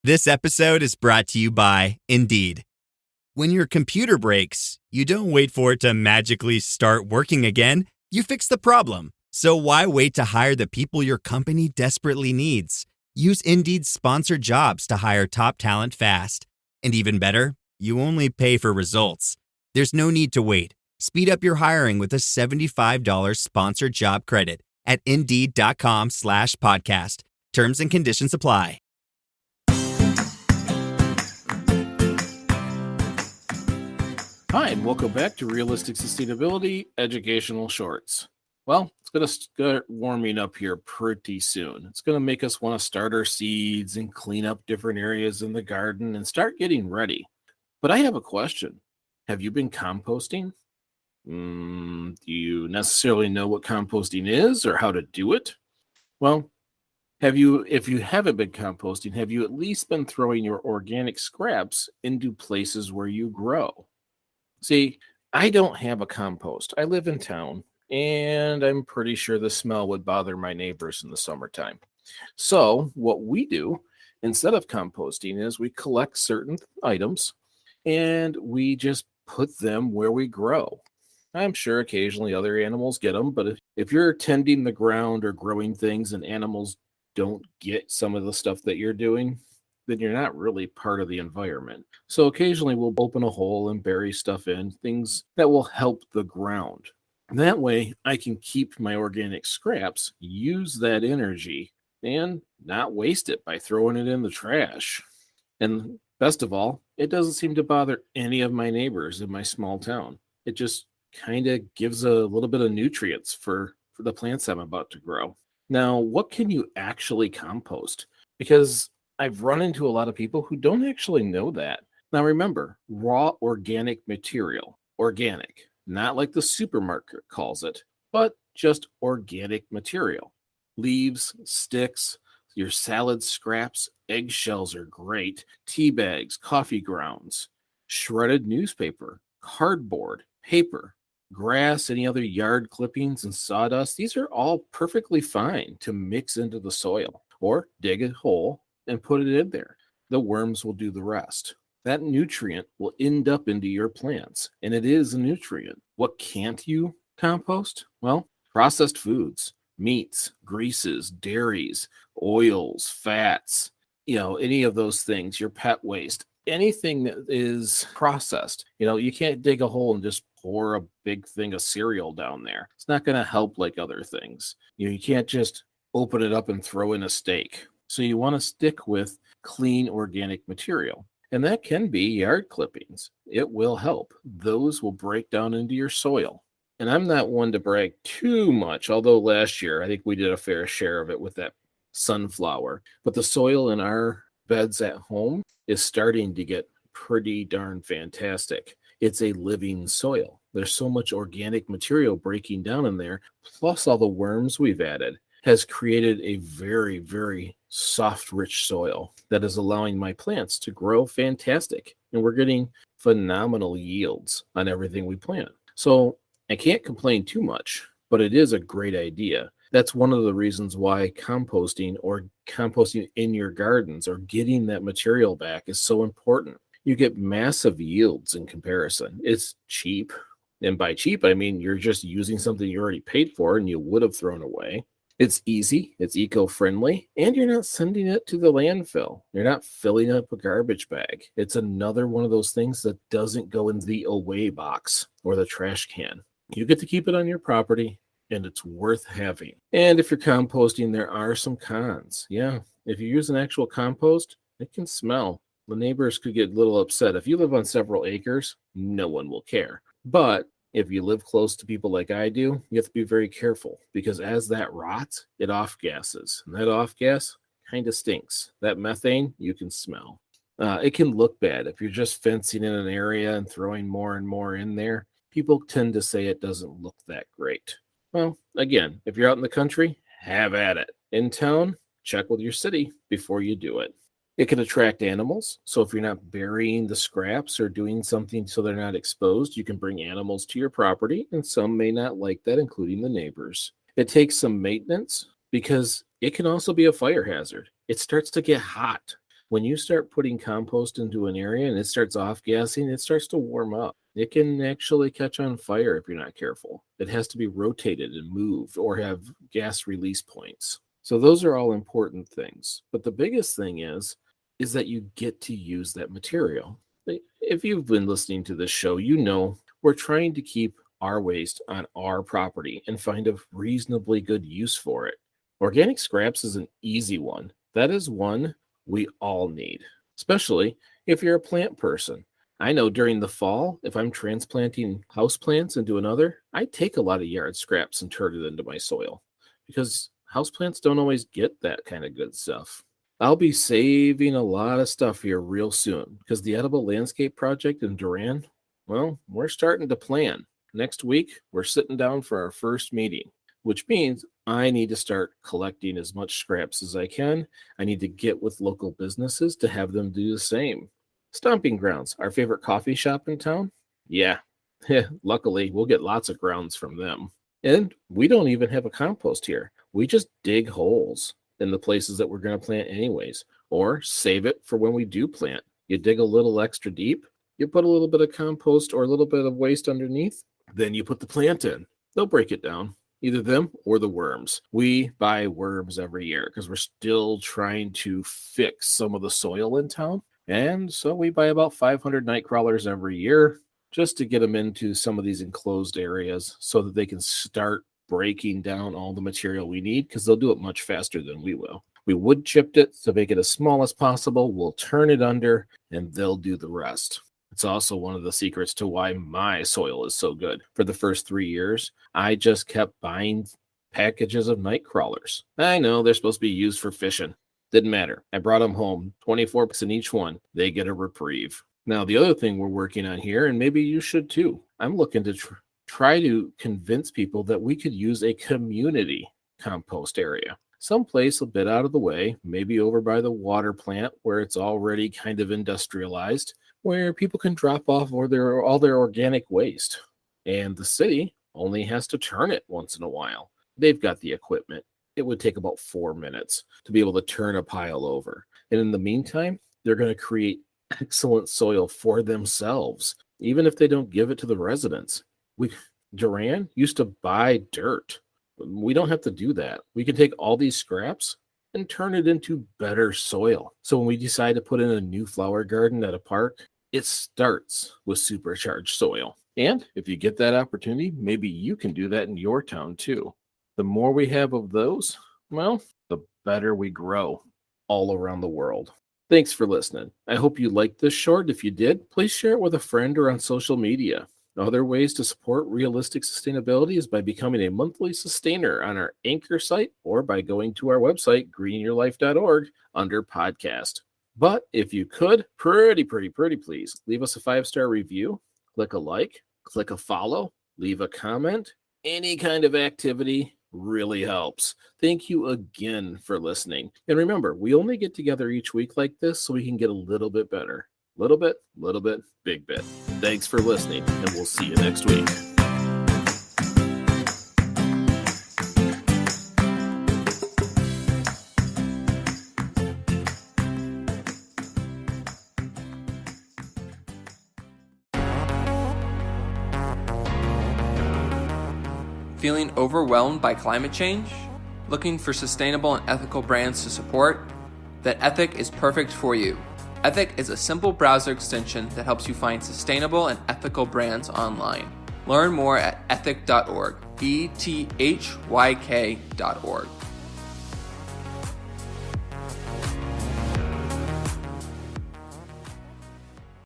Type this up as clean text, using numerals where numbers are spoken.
This episode is brought to you by Indeed. When your computer breaks, you don't wait for it to magically start working again. You fix the problem. So why wait to hire the people your company desperately needs? Use Indeed's sponsored jobs to hire top talent fast. And even better, you only pay for results. There's no need to wait. Speed up your hiring with a $75 sponsored job credit at Indeed.com/podcast. Terms and conditions apply. Hi, and welcome back to Realistic Sustainability Educational Shorts. Well, it's going to start warming up here pretty soon. It's going to make us want to start our seeds and clean up different areas in the garden and start getting ready. But I have a question. Have you been composting? Do you necessarily know what composting is or how to do it? Well, if you haven't been composting, have you at least been throwing your organic scraps into places where you grow? See, I don't have a compost. I live in town, and I'm pretty sure the smell would bother my neighbors in the summertime. So what we do instead of composting is we collect certain items and we just put them where we grow. I'm sure occasionally other animals get them, but if you're tending the ground or growing things and animals don't get some of the stuff that you're doing, then you're not really part of the environment. So occasionally we'll open a hole and bury stuff in, things that will help the ground. And that way I can keep my organic scraps, use that energy, and not waste it by throwing it in the trash. And best of all, it doesn't seem to bother any of my neighbors in my small town. It just kind of gives a little bit of nutrients for the plants I'm about to grow. Now, what can you actually compost? Because I've run into a lot of people who don't actually know that. Now remember, raw organic material, organic, not like the supermarket calls it, but just organic material. Leaves, sticks, your salad scraps, eggshells are great, tea bags, coffee grounds, shredded newspaper, cardboard, paper, grass, any other yard clippings and sawdust. These are all perfectly fine to mix into the soil or dig a hole and put it in there. The worms will do the rest. That nutrient will end up into your plants, and it is a nutrient. What can't you compost? Well, processed foods, meats, greases, dairies, oils, fats, any of those things, your pet waste, anything that is processed. You can't dig a hole and just pour a big thing of cereal down there. It's not going to help like other things. You can't just open it up and throw in a steak. So you want to stick with clean organic material. And that can be yard clippings. It will help. Those will break down into your soil. And I'm not one to brag too much, although last year I think we did a fair share of it with that sunflower. But the soil in our beds at home is starting to get pretty darn fantastic. It's a living soil. There's so much organic material breaking down in there, plus all the worms we've added, has created a very, very soft, rich soil that is allowing my plants to grow fantastic. And we're getting phenomenal yields on everything we plant. So I can't complain too much, but it is a great idea. That's one of the reasons why composting or composting in your gardens or getting that material back is so important. You get massive yields in comparison. It's cheap. And by cheap, I mean you're just using something you already paid for and you would have thrown away. It's easy, it's eco-friendly, and you're not sending it to the landfill. You're not filling up a garbage bag. It's another one of those things that doesn't go in the away box or the trash can. You get to keep it on your property, and it's worth having. And if you're composting, there are some cons. Yeah, if you use an actual compost, it can smell. The neighbors could get a little upset. If you live on several acres, no one will care. But if you live close to people like I do, you have to be very careful because as that rots, it off-gasses. And that off-gas kind of stinks. That methane, you can smell. It can look bad. If you're just fencing in an area and throwing more and more in there, people tend to say it doesn't look that great. Well, again, if you're out in the country, have at it. In town, check with your city before you do it. It can attract animals. So if you're not burying the scraps or doing something so they're not exposed, you can bring animals to your property, and some may not like that, including the neighbors. It takes some maintenance because it can also be a fire hazard. It starts to get hot. When you start putting compost into an area and it starts off-gassing, it starts to warm up. It can actually catch on fire if you're not careful. It has to be rotated and moved or have gas release points. So those are all important things. But the biggest thing is that you get to use that material. If you've been listening to this show, you know we're trying to keep our waste on our property and find a reasonably good use for it. Organic scraps is an easy one. That is one we all need, especially if you're a plant person. I know during the fall, if I'm transplanting houseplants into another, I take a lot of yard scraps and turn it into my soil because houseplants don't always get that kind of good stuff. I'll be saving a lot of stuff here real soon because the Edible Landscape Project in Durand, well, we're starting to plan. Next week, we're sitting down for our first meeting, which means I need to start collecting as much scraps as I can. I need to get with local businesses to have them do the same. Stomping Grounds, our favorite coffee shop in town? Yeah, luckily we'll get lots of grounds from them. And we don't even have a compost here. We just dig holes in the places that we're going to plant anyways, or save it for when we do plant. You dig a little extra deep, you put a little bit of compost or a little bit of waste underneath, then you put the plant in. They'll break it down, either them or the worms. We buy worms every year because we're still trying to fix some of the soil in town. And so we buy about 500 night crawlers every year just to get them into some of these enclosed areas so that they can start breaking down all the material we need because they'll do it much faster than we will. We wood chipped it to make it as small as possible. We'll turn it under and they'll do the rest. It's also one of the secrets to why my soil is so good. For the first 3 years, I just kept buying packages of night crawlers. I know they're supposed to be used for fishing. Didn't matter. I brought them home, 24 bucks in each one. They get a reprieve. Now, the other thing we're working on here, and maybe you should too, I'm looking to try to convince people that we could use a community compost area. Someplace a bit out of the way, maybe over by the water plant where it's already kind of industrialized, where people can drop off all their organic waste. And the city only has to turn it once in a while. They've got the equipment. It would take about 4 minutes to be able to turn a pile over. And in the meantime, they're going to create excellent soil for themselves, even if they don't give it to the residents. Durand used to buy dirt. We don't have to do that. We can take all these scraps and turn it into better soil. So when we decide to put in a new flower garden at a park, it starts with supercharged soil. And if you get that opportunity, maybe you can do that in your town too. The more we have of those, well, the better we grow all around the world. Thanks for listening. I hope you liked this short. If you did, please share it with a friend or on social media. Other ways to support realistic sustainability is by becoming a monthly sustainer on our Anchor site or by going to our website, greenyourlife.org, under podcast. But if you could, pretty please, leave us a 5-star review, click a like, click a follow, leave a comment. Any kind of activity really helps. Thank you again for listening. And remember, we only get together each week like this so we can get a little bit better. Little bit, big bit. Thanks for listening, and we'll see you next week. Feeling overwhelmed by climate change? Looking for sustainable and ethical brands to support? Then Ethic is perfect for you. Ethic is a simple browser extension that helps you find sustainable and ethical brands online. Learn more at ethyk.org, ethyk.org.